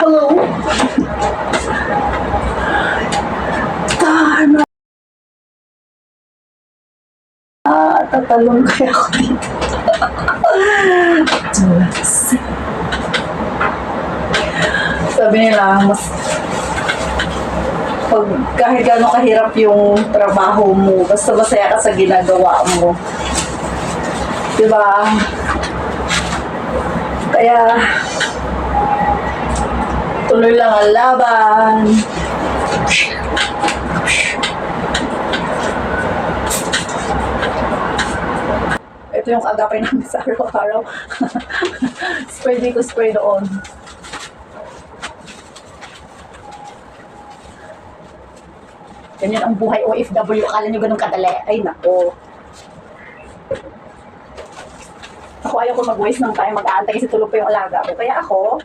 Hello? Tama. Tatalong kaya ako dito. Diyos. Sabi nila, mas pag kahit gano'ng kahirap yung trabaho mo, basta masaya ka sa ginagawa mo. Diba? Kaya, tuloy lang ang laban. Ito yung kagapay namin sa araw-araw. Spray dito, spray doon. Ganyan ang buhay OFW. Akala nyo ganun kadali. Ay, nako. Ako ayaw ko mag-waste ng time. Mag-aantay kasi tulog pa yung alaga ko. Kaya ako,